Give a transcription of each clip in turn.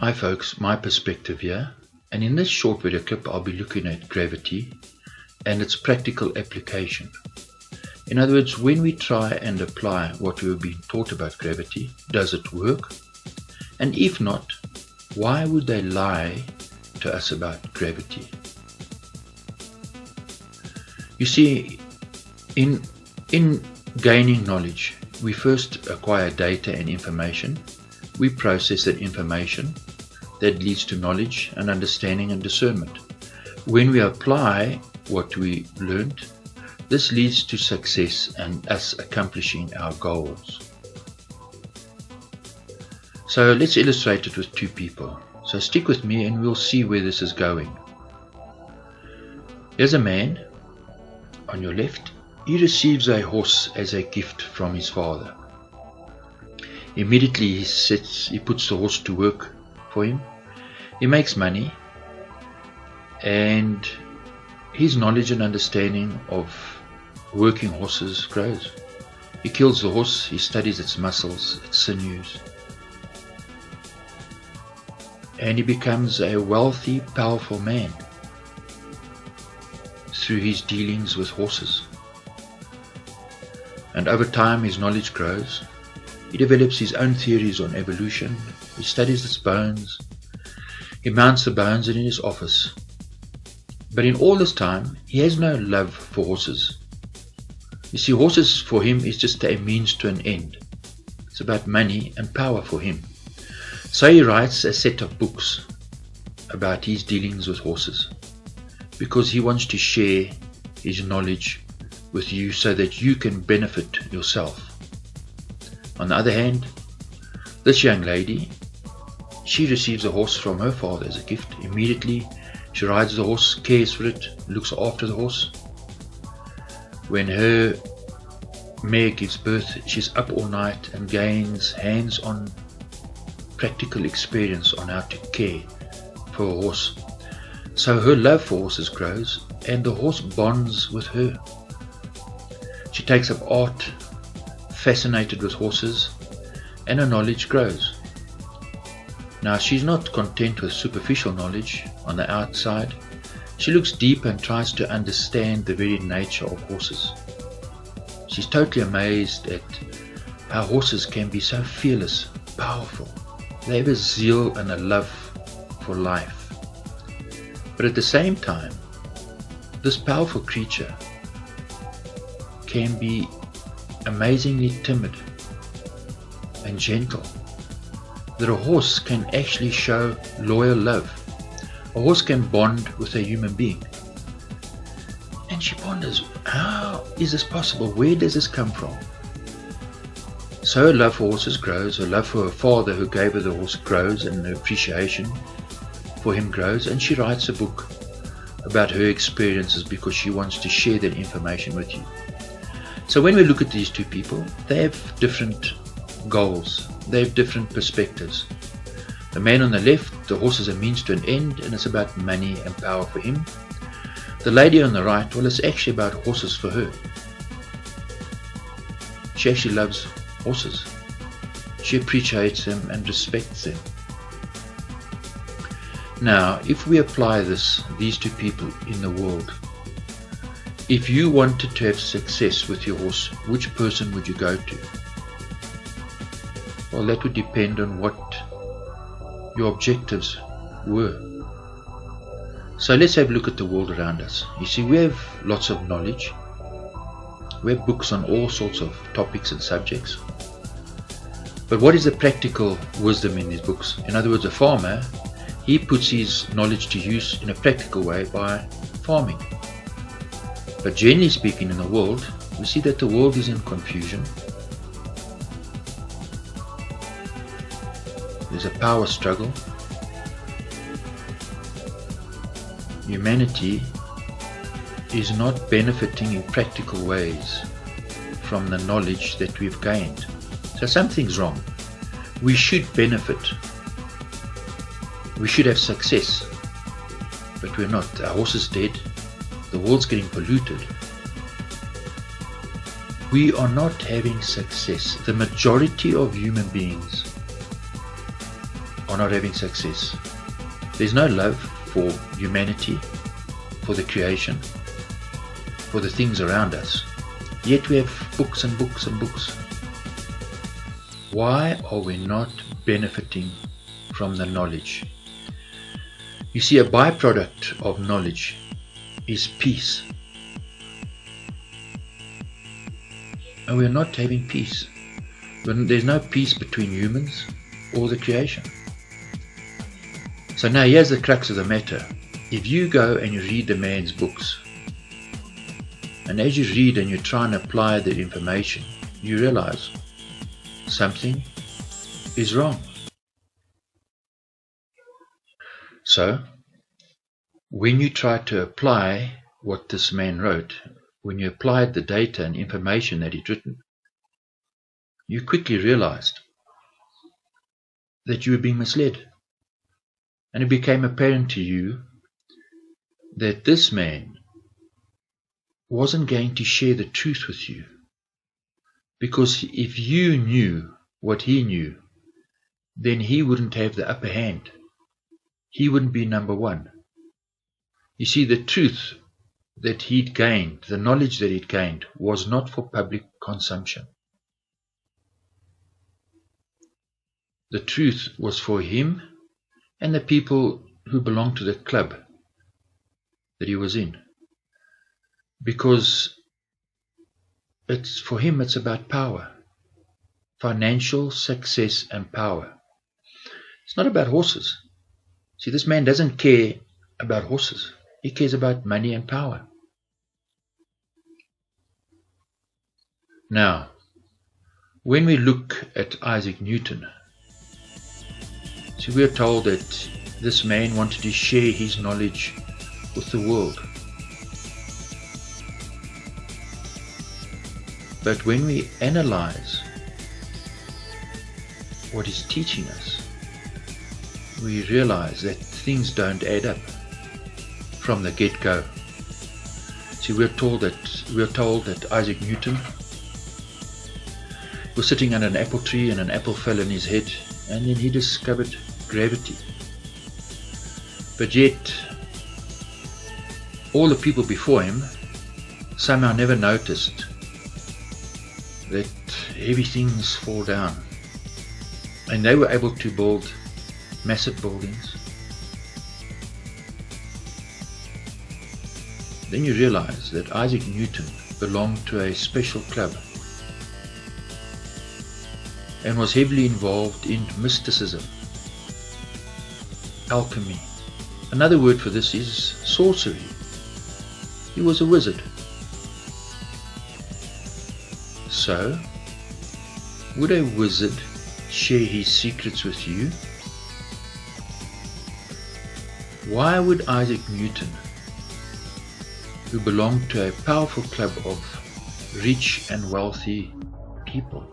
Hi folks, my perspective here, and in this short video clip I'll be looking at gravity and its practical application. In other words, when we try and apply what we've been taught about gravity, does it work? And if not, why would they lie to us about gravity? You see, in gaining knowledge, we first acquire data and information. We process that information that leads to knowledge and understanding and discernment. When we apply what we learned, this leads to success and us accomplishing our goals. So let's illustrate it with two people. So stick with me and we'll see where this is going. Here's a man on your left. He receives a horse as a gift from his father. Immediately he puts the horse to work for him. He makes money, and his knowledge and understanding of working horses grows. He kills the horse, he studies its muscles, its sinews, and he becomes a wealthy, powerful man through his dealings with horses. And over time his knowledge grows. He develops his own theories on evolution. He studies its bones. He mounts the bones in his office. But in all this time, he has no love for horses. You see, horses for him is just a means to an end. It's about money and power for him. So he writes a set of books about his dealings with horses, because he wants to share his knowledge with you so that you can benefit yourself. On the other hand, this young lady, she receives a horse from her father as a gift. Immediately she rides the horse, cares for it, looks after the horse. When her mare gives birth, she's up all night and gains hands-on practical experience on how to care for a horse. So her love for horses grows and the horse bonds with her. She takes up art, fascinated with horses, and her knowledge grows. Now she's not content with superficial knowledge on the outside. She looks deeper and tries to understand the very nature of horses. She's totally amazed at how horses can be so fearless, powerful. They have a zeal and a love for life. But at the same time, this powerful creature can be amazingly timid and gentle, that a horse can actually show loyal love. A horse can bond with a human being. And she ponders, how is this possible? Where does this come from? So her love for horses grows, her love for her father who gave her the horse grows, and her appreciation for him grows, and she writes a book about her experiences because she wants to share that information with you. So when we look at these two people, they have different goals, they have different perspectives. The man on the left, the horse is a means to an end and it's about money and power for him. The lady on the right, well, it's actually about horses for her. She actually loves horses. She appreciates them and respects them. Now, if we apply these two people in the world, if you wanted to have success with your horse, which person would you go to? Well, that would depend on what your objectives were. So let's have a look at the world around us. You see, we have lots of knowledge. We have books on all sorts of topics and subjects. But what is the practical wisdom in these books? In other words, a farmer, he puts his knowledge to use in a practical way by farming. But generally speaking in the world, we see that the world is in confusion. There's a power struggle. Humanity is not benefiting in practical ways from the knowledge that we've gained. So something's wrong. We should benefit. We should have success. But we're not. Our horse is dead. The world's getting polluted. We are not having success. The majority of human beings are are not having success. There's no love for humanity, for the creation, for the things around us. Yet we have books and books and books. Why are we not benefiting from the knowledge? You see, a byproduct of knowledge is peace. And we're not having peace. There's no peace between humans or the creation. So now here's the crux of the matter. If you go and you read the man's books, and as you read and you try and apply the information, you realize something is wrong. So, when you try to apply what this man wrote, when you applied the data and information that he'd written, you quickly realized that you were being misled. And it became apparent to you that this man wasn't going to share the truth with you. Because if you knew what he knew, then he wouldn't have the upper hand. He wouldn't be number one. You see, the truth that he'd gained, the knowledge that he'd gained, was not for public consumption. The truth was for him and the people who belonged to the club that he was in. Because for him it's about power, financial success and power. It's not about horses. See, this man doesn't care about horses. He cares about money and power. Now, when we look at Isaac Newton, see, we are told that this man wanted to share his knowledge with the world. But when we analyze what he's teaching us, we realize that things don't add up from the get-go. See, we're told that Isaac Newton was sitting under an apple tree and an apple fell in his head, and then he discovered gravity. But yet, all the people before him somehow never noticed that heavy things fall down, and they were able to build massive buildings. Then you realize that Isaac Newton belonged to a special club and was heavily involved in mysticism, alchemy. Another word for this is sorcery. He was a wizard. So, would a wizard share his secrets with you? Why would Isaac Newton, who belonged to a powerful club of rich and wealthy people,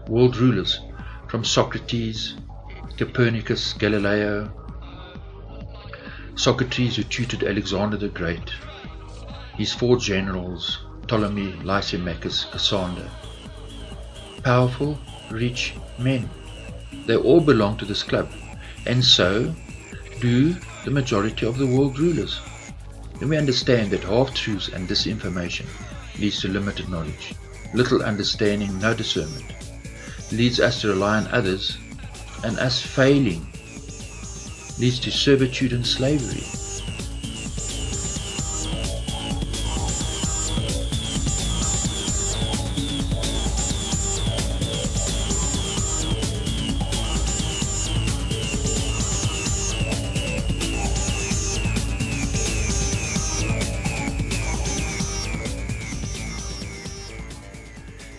world rulers, from Socrates, Copernicus, Galileo, Socrates who tutored Alexander the Great, his 4 generals, Ptolemy, Lysimachus, Cassander, powerful, rich men. They all belong to this club, and so do the majority of the world rulers. Then we understand that half-truths and disinformation leads to limited knowledge, little understanding, no discernment, leads us to rely on others, and us failing leads to servitude and slavery.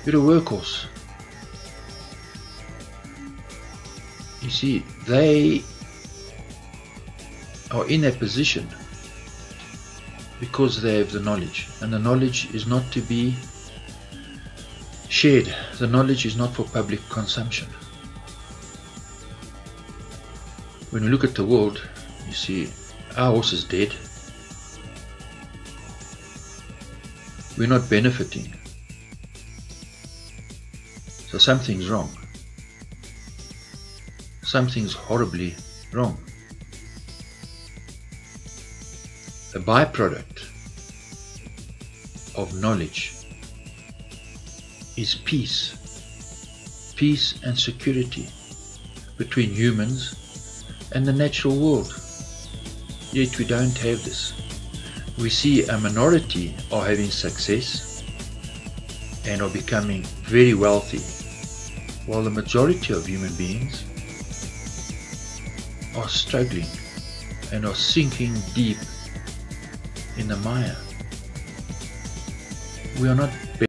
You're a workhorse. You see, they are in that position because they have the knowledge, and the knowledge is not to be shared. The knowledge is not for public consumption. When we look at the world, you see, our horse is dead. We're not benefiting. So something's wrong. Something's horribly Wrong. A byproduct of knowledge is peace. Peace and security between humans and the natural world. Yet we don't have this. We see a minority are having success and are becoming very wealthy, while the majority of human beings are struggling and are sinking deep in the mire. We are not